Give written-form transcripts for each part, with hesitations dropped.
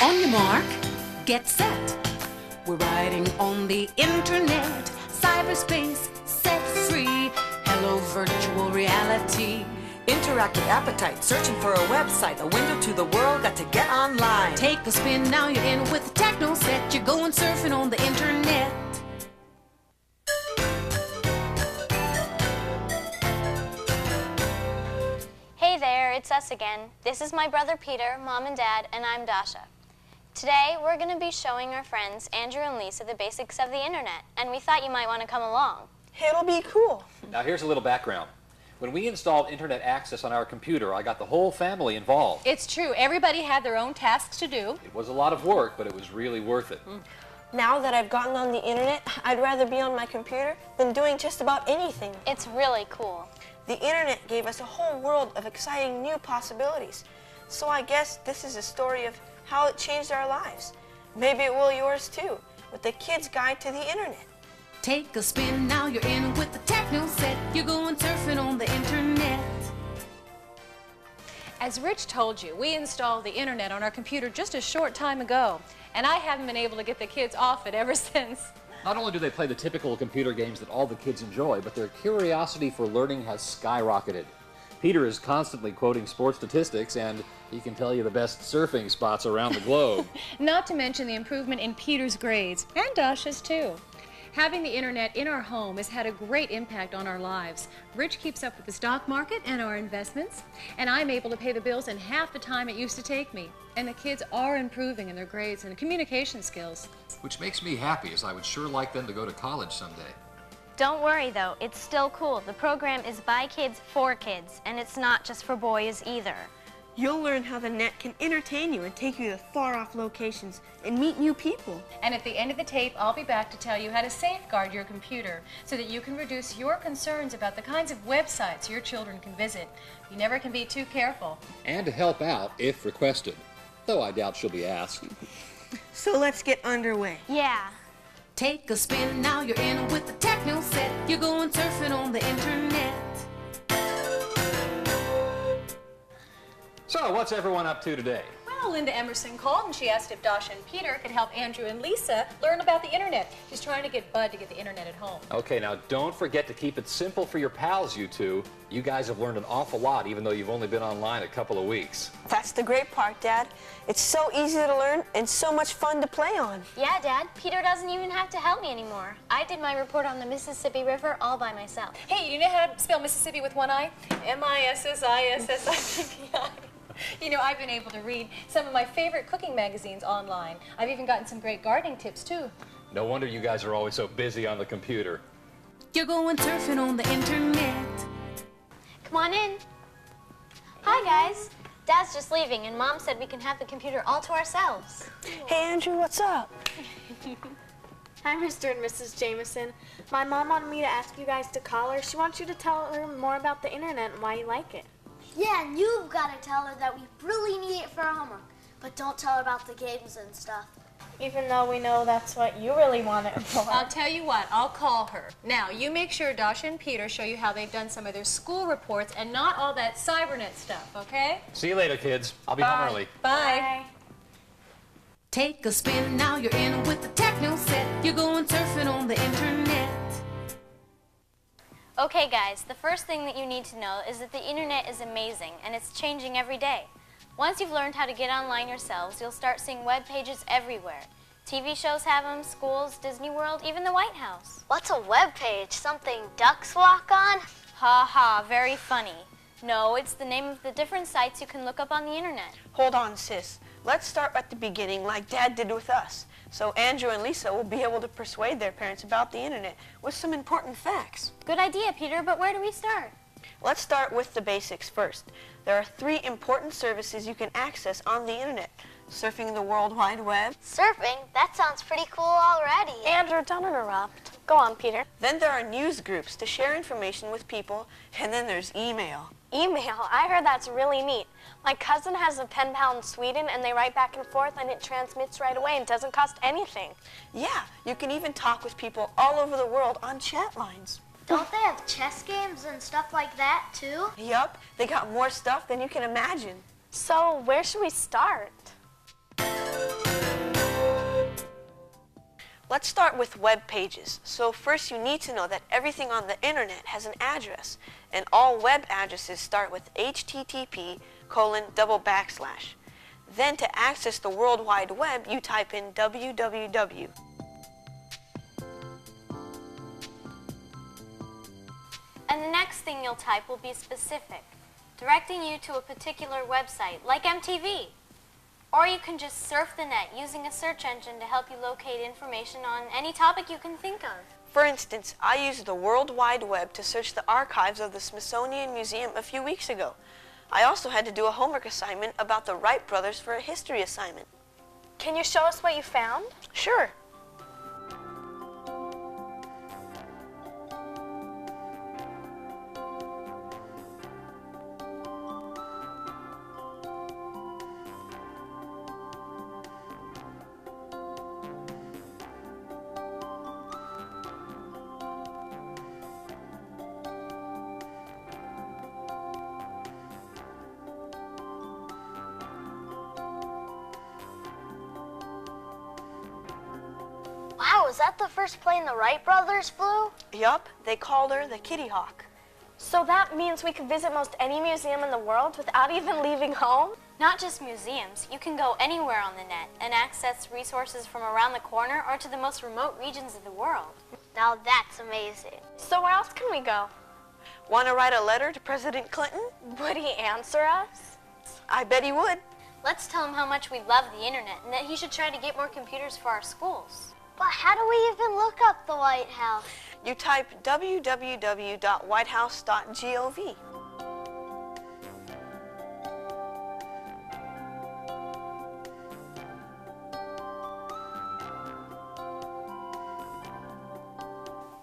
On your mark, get set. We're riding on the internet, cyberspace set free. Hello, virtual reality. Interactive appetite, searching for a website, a window to the world, got to get online. Take a spin, now you're in with the techno set. You're going surfing on the internet. Hey there, it's us again. This is my brother Peter, Mom and Dad, and I'm Dasha. Today, we're going to be showing our friends Andrew and Lisa the basics of the internet, and we thought you might want to come along. It'll be cool. Now here's a little background. When we installed internet access on our computer, I got the whole family involved. It's true. Everybody had their own tasks to do. It was a lot of work, but it was really worth it. Now that I've gotten on the internet, I'd rather be on my computer than doing just about anything. It's really cool. The internet gave us a whole world of exciting new possibilities. So I guess this is a story of how it changed our lives. Maybe it will yours too, with the Kid's Guide to the Internet. Take a spin, now you're in with the techno set. You're going surfing on the internet. As Rich told you, we installed the internet on our computer just a short time ago, and I haven't been able to get the kids off it ever since. Not only do they play the typical computer games that all the kids enjoy, but their curiosity for learning has skyrocketed. Peter is constantly quoting sports statistics, and he can tell you the best surfing spots around the globe. Not to mention the improvement in Peter's grades, and Dasha's too. Having the internet in our home has had a great impact on our lives. Rich keeps up with the stock market and our investments, and I'm able to pay the bills in half the time it used to take me. And the kids are improving in their grades and communication skills. Which makes me happy, as I would sure like them to go to college someday. Don't worry though, it's still cool. The program is by kids for kids, and it's not just for boys either. You'll learn how the net can entertain you and take you to far-off locations and meet new people. And at the end of the tape, I'll be back to tell you how to safeguard your computer so that you can reduce your concerns about the kinds of websites your children can visit. You never can be too careful. And to help out if requested, though I doubt she'll be asked. So let's get underway. Yeah. Take a spin, now you're in with the techno set. You're going surfing on the internet. So, what's everyone up to today? Well, Linda Emerson called and she asked if Dasha and Peter could help Andrew and Lisa learn about the internet. She's trying to get Bud to get the internet at home. Okay, now don't forget to keep it simple for your pals, you two. You guys have learned an awful lot, even though you've only been online a couple of weeks. That's the great part, Dad. It's so easy to learn and so much fun to play on. Yeah, Dad. Peter doesn't even have to help me anymore. I did my report on the Mississippi River all by myself. Hey, you know how to spell Mississippi with one I? M-I-S-S-I-S-S-I-P-P-I. You know, I've been able to read some of my favorite cooking magazines online. I've even gotten some great gardening tips, too. No wonder you guys are always so busy on the computer. You're going surfing on the internet. Come on in. Hi, guys. Dad's just leaving, and Mom said we can have the computer all to ourselves. Hey, Andrew, what's up? Hi, Mr. and Mrs. Jamison. My mom wanted me to ask you guys to call her. She wants you to tell her more about the internet and why you like it. Yeah, and you've got to tell her that we really need it for our homework. But don't tell her about the games and stuff. Even though we know that's what you really want it for. I'll tell you what, I'll call her. Now, you make sure Dasha and Peter show you how they've done some of their school reports and not all that cybernet stuff, okay? See you later, kids. I'll be home early. Bye. Take a spin, now you're in with the techno set. You're going surfing on the internet. Okay, guys, the first thing that you need to know is that the internet is amazing, and it's changing every day. Once you've learned how to get online yourselves, you'll start seeing web pages everywhere. TV shows have them, schools, Disney World, even the White House. What's a web page? Something ducks walk on? Ha ha, very funny. No, it's the name of the different sites you can look up on the internet. Hold on, sis. Let's start at the beginning like Dad did with us. So Andrew and Lisa will be able to persuade their parents about the internet with some important facts. Good idea, Peter, but where do we start? Let's start with the basics first. There are 3 important services you can access on the internet. Surfing the World Wide Web. Surfing? That sounds pretty cool already. Andrew, don't interrupt. Go on, Peter. Then there are news groups to share information with people. And then there's email. Email? I heard that's really neat. My cousin has a pen pal in Sweden, and they write back and forth, and it transmits right away and doesn't cost anything. Yeah, you can even talk with people all over the world on chat lines. Don't they have chess games and stuff like that, too? Yup, they got more stuff than you can imagine. So where should we start? Let's start with web pages. So first you need to know that everything on the internet has an address, and all web addresses start with http://. Then to access the World Wide Web, you type in www. And the next thing you'll type will be specific, directing you to a particular website, like MTV. Or you can just surf the net using a search engine to help you locate information on any topic you can think of. For instance, I used the World Wide Web to search the archives of the Smithsonian Museum a few weeks ago. I also had to do a homework assignment about the Wright brothers for a history assignment. Can you show us what you found? Sure. Wow, is that the first plane the Wright brothers flew? Yup, they called her the Kitty Hawk. So that means we can visit most any museum in the world without even leaving home? Not just museums, you can go anywhere on the net and access resources from around the corner or to the most remote regions of the world. Now that's amazing. So where else can we go? Want to write a letter to President Clinton? Would he answer us? I bet he would. Let's tell him how much we love the internet and that he should try to get more computers for our schools. But how do we even look up the White House? You type www.whitehouse.gov.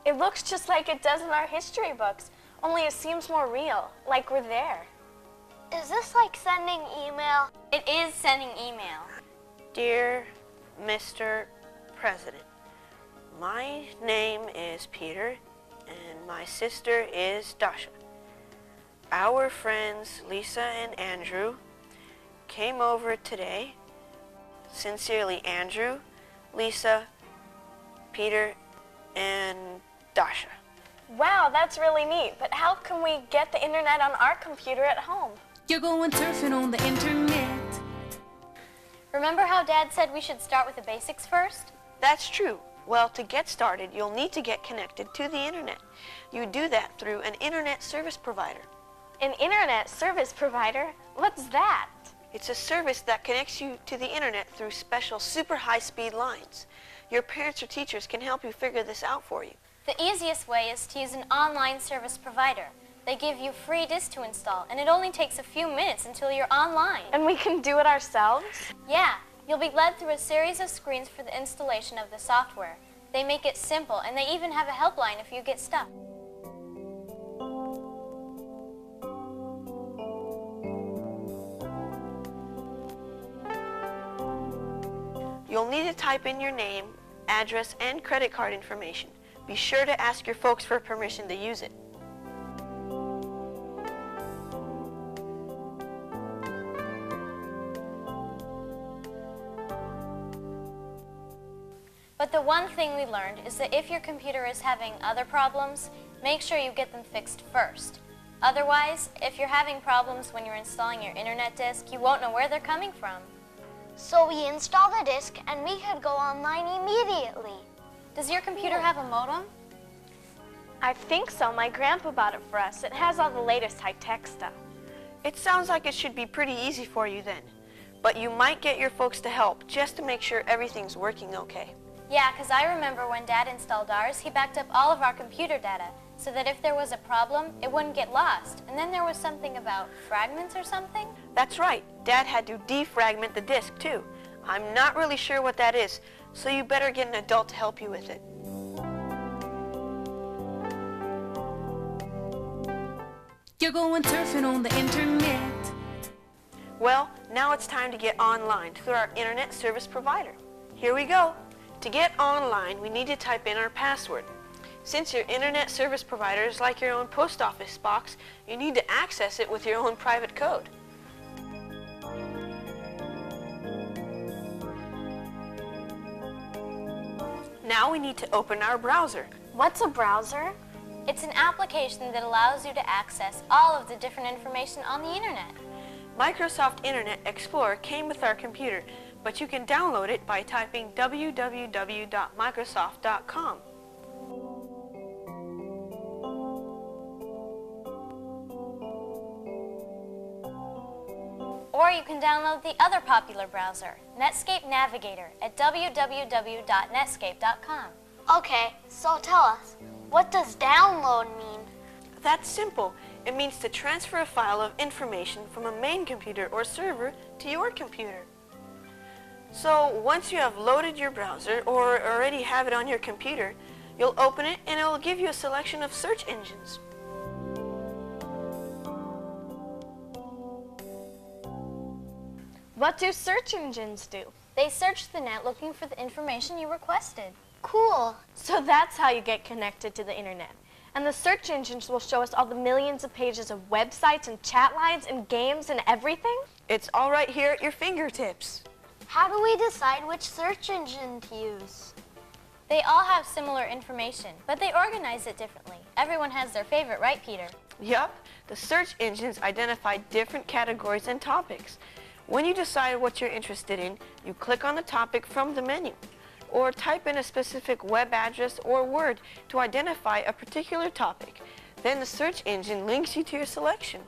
It looks just like it does in our history books, only it seems more real, like we're there. Is this like sending email? It is sending email. Dear Mr. President, my name is Peter and my sister is Dasha. Our friends Lisa and Andrew came over today. Sincerely, Andrew, Lisa, Peter, and Dasha. Wow, that's really neat, but how can we get the internet on our computer at home? You're going surfing on the internet. Remember how Dad said we should start with the basics first? That's true. Well, to get started, you'll need to get connected to the internet. You do that through an internet service provider. An internet service provider? What's that? It's a service that connects you to the internet through special super high-speed lines. Your parents or teachers can help you figure this out for you. The easiest way is to use an online service provider. They give you free disks to install, and it only takes a few minutes until you're online. And we can do it ourselves? Yeah, you'll be led through a series of screens for the installation of the software. They make it simple, and they even have a helpline if you get stuck. You'll need to type in your name, address, and credit card information. Be sure to ask your folks for permission to use it. But the one thing we learned is that if your computer is having other problems, make sure you get them fixed first. Otherwise, if you're having problems when you're installing your internet disk, you won't know where they're coming from. So we install the disk and we could go online immediately. Does your computer have a modem? I think so. My grandpa bought it for us. It has all the latest high-tech stuff. It sounds like it should be pretty easy for you then. But you might get your folks to help just to make sure everything's working okay. Yeah, because I remember when Dad installed ours, he backed up all of our computer data so that if there was a problem, it wouldn't get lost. And then there was something about fragments or something? That's right. Dad had to defragment the disk too. I'm not really sure what that is, so you better get an adult to help you with it. You're going surfing on the internet. Well, now it's time to get online through our internet service provider. Here we go. To get online, we need to type in our password. Since your internet service provider is like your own post office box, you need to access it with your own private code. Now we need to open our browser. What's a browser? It's an application that allows you to access all of the different information on the internet. Microsoft Internet Explorer came with our computer, but you can download it by typing www.microsoft.com. Or you can download the other popular browser, Netscape Navigator, at www.netscape.com. Okay, so tell us, what does download mean? That's simple. It means to transfer a file of information from a main computer or server to your computer. So once you have loaded your browser or already have it on your computer, you'll open it and it will give you a selection of search engines. What do search engines do? They search the net looking for the information you requested. Cool. So that's how you get connected to the internet. And the search engines will show us all the millions of pages of websites and chat lines and games and everything? It's all right here at your fingertips. How do we decide which search engine to use? They all have similar information, but they organize it differently. Everyone has their favorite, right, Peter? Yup, the search engines identify different categories and topics. When you decide what you're interested in, you click on the topic from the menu, or type in a specific web address or word to identify a particular topic. Then the search engine links you to your selection.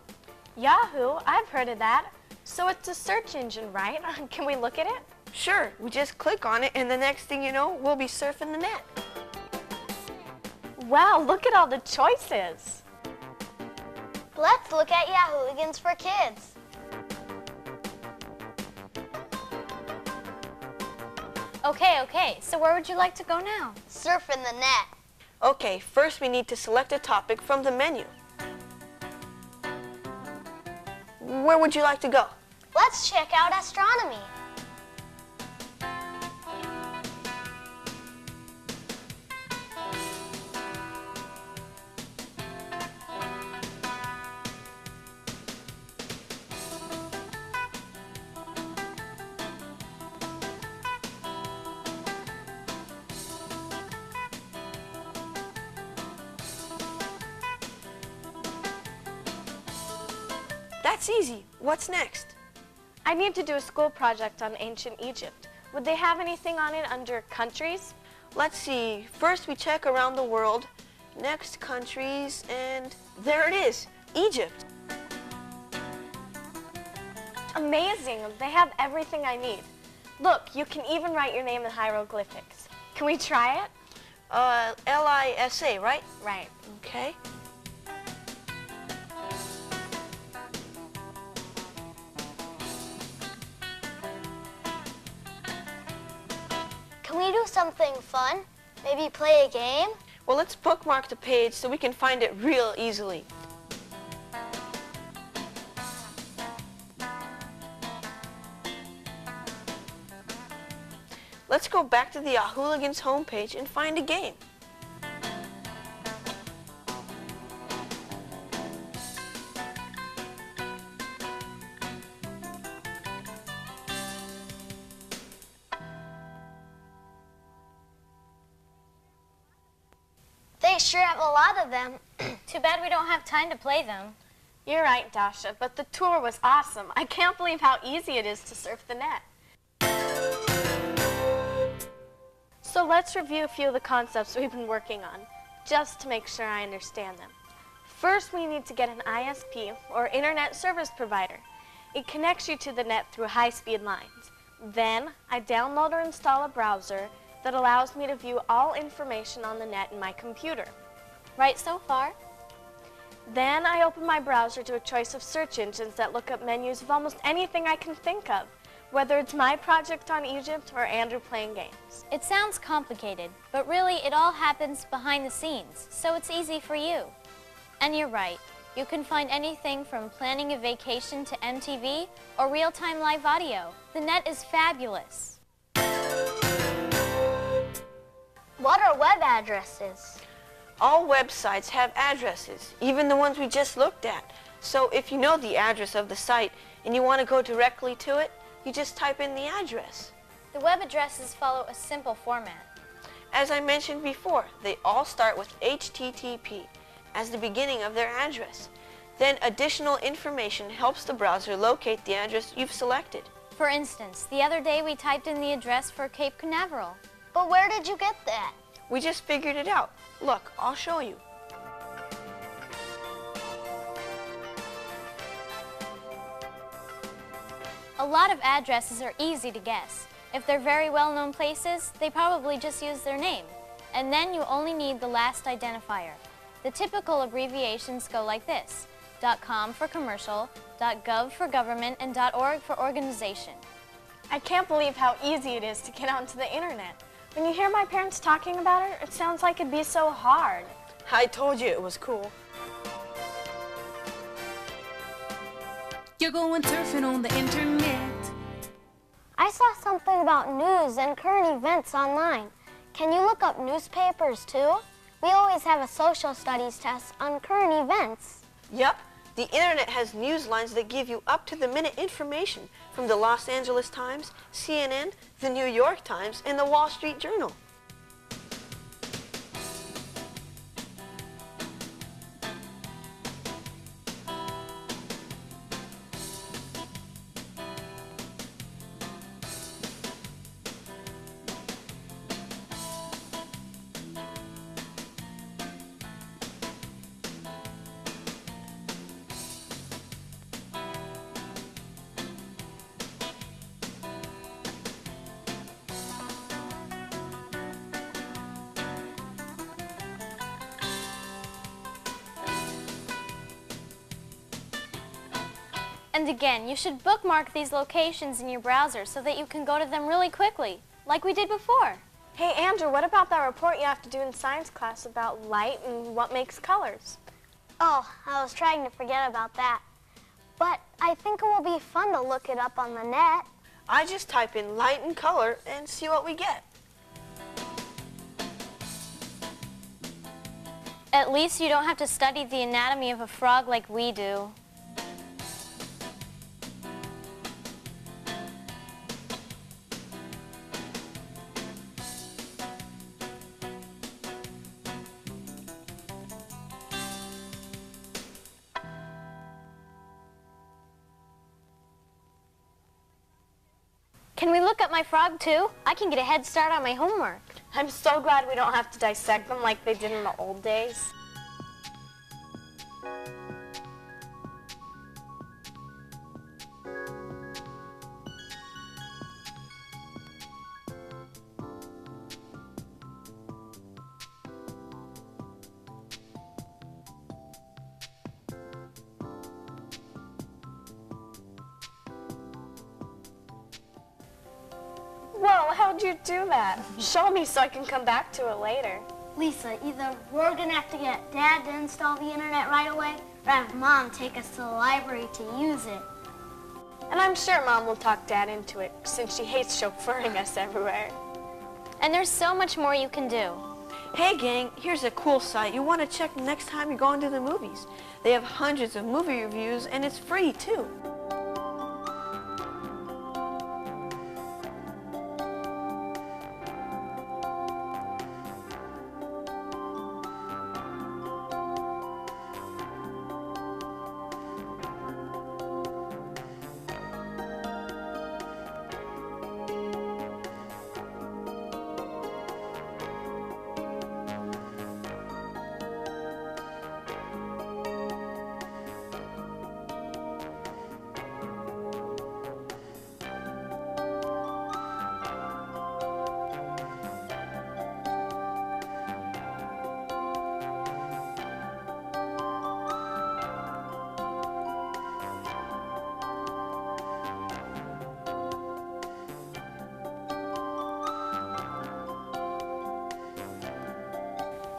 Yahoo, I've heard of that. So it's a search engine, right? Can we look at it? Sure, we just click on it and the next thing you know, we'll be surfing the net. Wow, look at all the choices. Let's look at Yahooligans for Kids. Okay, so where would you like to go now? Surfing the net. Okay, first we need to select a topic from the menu. Where would you like to go? Let's check out astronomy. That's easy. What's next? I need to do a school project on ancient Egypt. Would they have anything on it under countries? Let's see. First we check around the world. Next, countries, and there it is, Egypt. Amazing. They have everything I need. Look, you can even write your name in hieroglyphics. Can we try it? Lisa, right? Right. Okay. Can we do something fun? Maybe play a game? Well, let's bookmark the page so we can find it real easily. Let's go back to the Yahooligans homepage and find a game. They sure have a lot of them. Too bad we don't have time to play them. You're right, Dasha, but the tour was awesome. I can't believe how easy it is to surf the net. So let's review a few of the concepts we've been working on, just to make sure I understand them. First, we need to get an ISP, or Internet Service Provider. It connects you to the net through high-speed lines. Then, I download or install a browser that allows me to view all information on the net in my computer. Right so far? Then I open my browser to a choice of search engines that look up menus of almost anything I can think of, whether it's my project on Egypt or Andrew playing games. It sounds complicated, but really it all happens behind the scenes, so it's easy for you. And you're right. You can find anything from planning a vacation to MTV or real-time live audio. The net is fabulous. What are web addresses? All websites have addresses, even the ones we just looked at. So if you know the address of the site and you want to go directly to it, you just type in the address. The web addresses follow a simple format. As I mentioned before, they all start with HTTP as the beginning of their address. Then additional information helps the browser locate the address you've selected. For instance, the other day we typed in the address for Cape Canaveral. But where did you get that? We just figured it out. Look, I'll show you. A lot of addresses are easy to guess. If they're very well-known places, they probably just use their name. And then you only need the last identifier. The typical abbreviations go like this: .com for commercial, .gov for government, and .org for organization. I can't believe how easy it is to get onto the internet. When you hear my parents talking about it, it sounds like it'd be so hard. I told you it was cool. You're going surfing on the internet. I saw something about news and current events online. Can you look up newspapers too? We always have a social studies test on current events. Yup, the internet has news lines that give you up-to-the-minute information from the Los Angeles Times, CNN, the New York Times, and the Wall Street Journal. And again, you should bookmark these locations in your browser so that you can go to them really quickly, like we did before. Hey, Andrew, what about that report you have to do in science class about light and what makes colors? Oh, I was trying to forget about that. But I think it will be fun to look it up on the net. I just type in light and color and see what we get. At least you don't have to study the anatomy of a frog like we do. Can we look up my frog too? I can get a head start on my homework. I'm so glad we don't have to dissect them like they did in the old days. Whoa, how'd you do that? Show me so I can come back to it later. Lisa, either we're gonna have to get Dad to install the internet right away, or have Mom take us to the library to use it. And I'm sure Mom will talk Dad into it, since she hates chauffeuring us everywhere. And there's so much more you can do. Hey gang, here's a cool site you want to check next time you're going to the movies. They have hundreds of movie reviews and it's free too.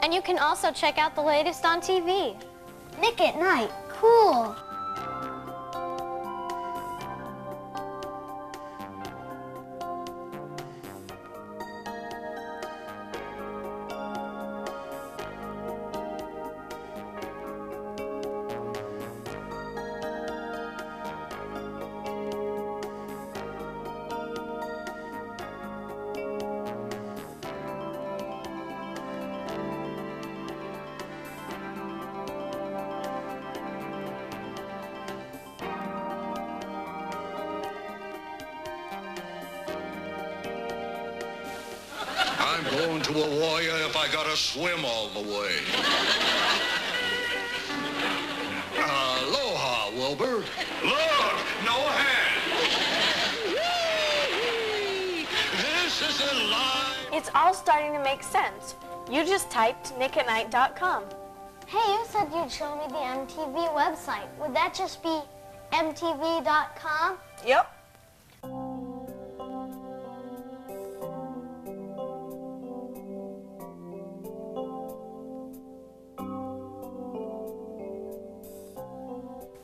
And you can also check out the latest on TV. Nick at Night, cool. going to a warrior if I gotta swim all the way. Aloha, Wilbur. Look, no hand. This is a lie. It's all starting to make sense. You just typed nickatnight.com. Hey, you said you'd show me the MTV website. Would that just be mtv.com? Yep.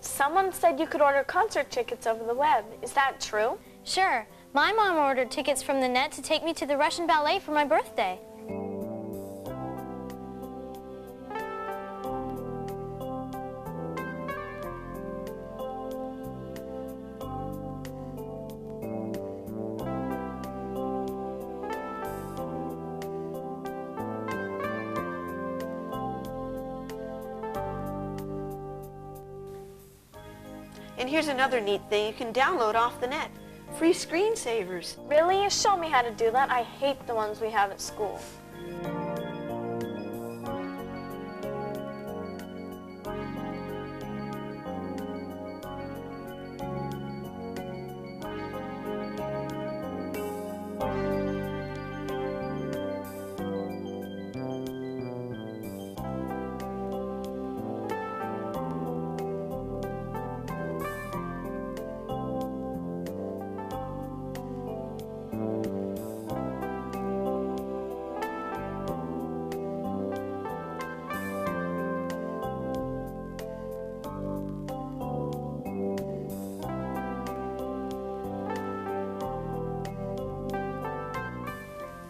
Someone said you could order concert tickets over the web. Is that true? Sure. My mom ordered tickets from the net to take me to the Russian ballet for my birthday. And here's another neat thing you can download off the net. Free screensavers. Really? Show me how to do that. I hate the ones we have at school.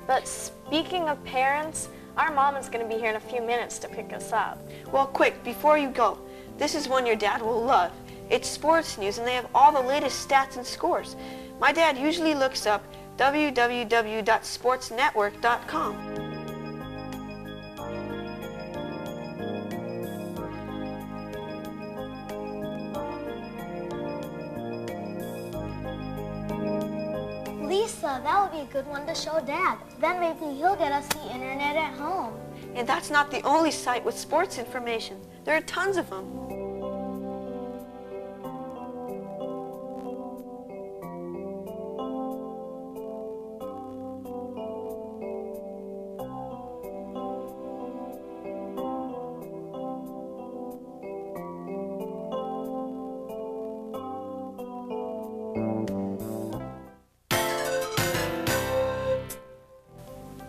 But speaking of parents, our mom is going to be here in a few minutes to pick us up. Well, quick, before you go, this is one your dad will love. It's sports news, and they have all the latest stats and scores. My dad usually looks up www.sportsnetwork.com. Lisa, that would be a good one to show Dad. Then maybe he'll get us the internet at home. And that's not the only site with sports information. There are tons of them.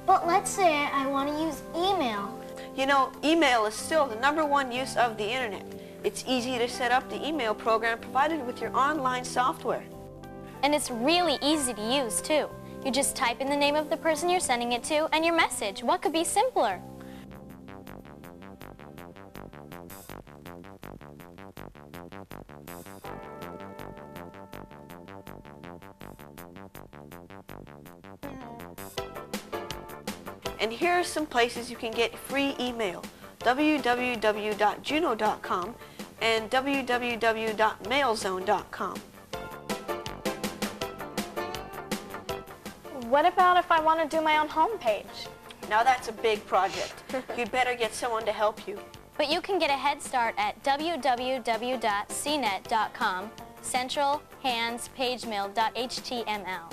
But let's say I want to use email. You know, email is still the #1 use of the internet. It's easy to set up the email program provided with your online software. And it's really easy to use, too. You just type in the name of the person you're sending it to and your message. What could be simpler? And here are some places you can get free email: www.juno.com and www.mailzone.com. What about if I want to do my own homepage? Now that's a big project. You'd better get someone to help you. But you can get a head start at www.cnet.com, Central Hands PageMail.html.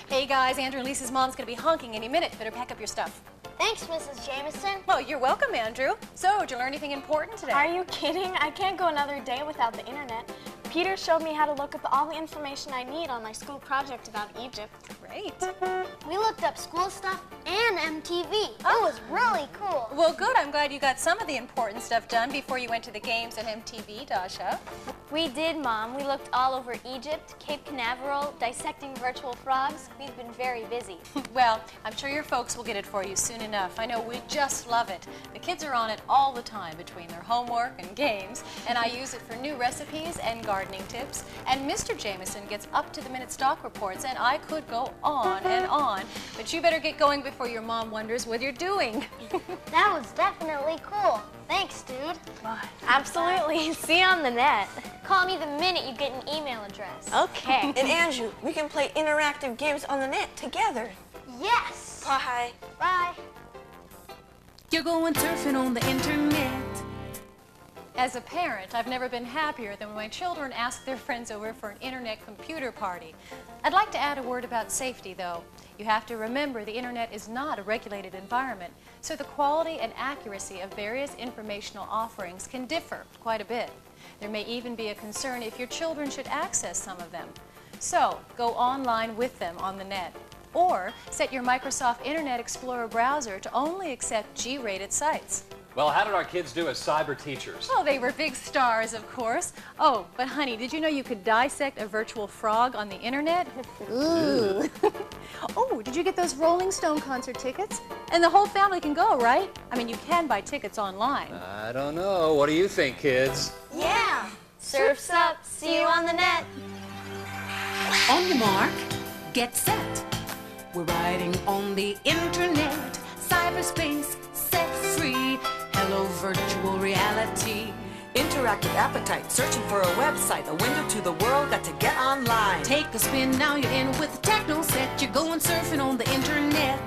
Hey guys, Andrew and Lisa's mom's gonna be honking any minute. Better pack up your stuff. Thanks, Mrs. Jamison. Oh, you're welcome, Andrew. So, did you learn anything important today? Are you kidding? I can't go another day without the internet. Peter showed me how to look up all the information I need on my school project about Egypt. Great. We looked up school stuff and MTV. It was really cool. Well, good. I'm glad you got some of the important stuff done before you went to the games at MTV, Dasha. We did, Mom. We looked all over Egypt, Cape Canaveral, dissecting virtual frogs. We've been very busy. Well, I'm sure your folks will get it for you soon enough. I know we just love it. The kids are on it all the time between their homework and games, and I use it for new recipes and gardening. gardening tips, and Mr. Jamison gets up-to-the-minute stock reports, and I could go on and on. But you better get going before your mom wonders what you're doing. That was definitely cool. Thanks, dude. Absolutely. See you on the net. Call me the minute you get an email address. Okay. And Andrew, we can play interactive games on the net together. Yes. Bye. Bye. You're going surfing on the internet. As a parent, I've never been happier than when my children ask their friends over for an internet computer party. I'd like to add a word about safety, though. You have to remember the internet is not a regulated environment, so the quality and accuracy of various informational offerings can differ quite a bit. There may even be a concern if your children should access some of them. So, go online with them on the net. Or set your Microsoft Internet Explorer browser to only accept G-rated sites. Well, how did our kids do as cyber teachers? Oh, they were big stars, of course. Oh, but honey, did you know you could dissect a virtual frog on the internet? Ooh. Oh, did you get those Rolling Stone concert tickets? And the whole family can go, right? I mean, you can buy tickets online. I don't know. What do you think, kids? Yeah. Surf's up. See you on the net. On your mark, get set. We're riding on the internet. Cyberspace set free. Hello, virtual reality. Interactive appetite, searching for a website, a window to the world, got to get online. Take a spin, now you're in with the techno set. You're going surfing on the internet.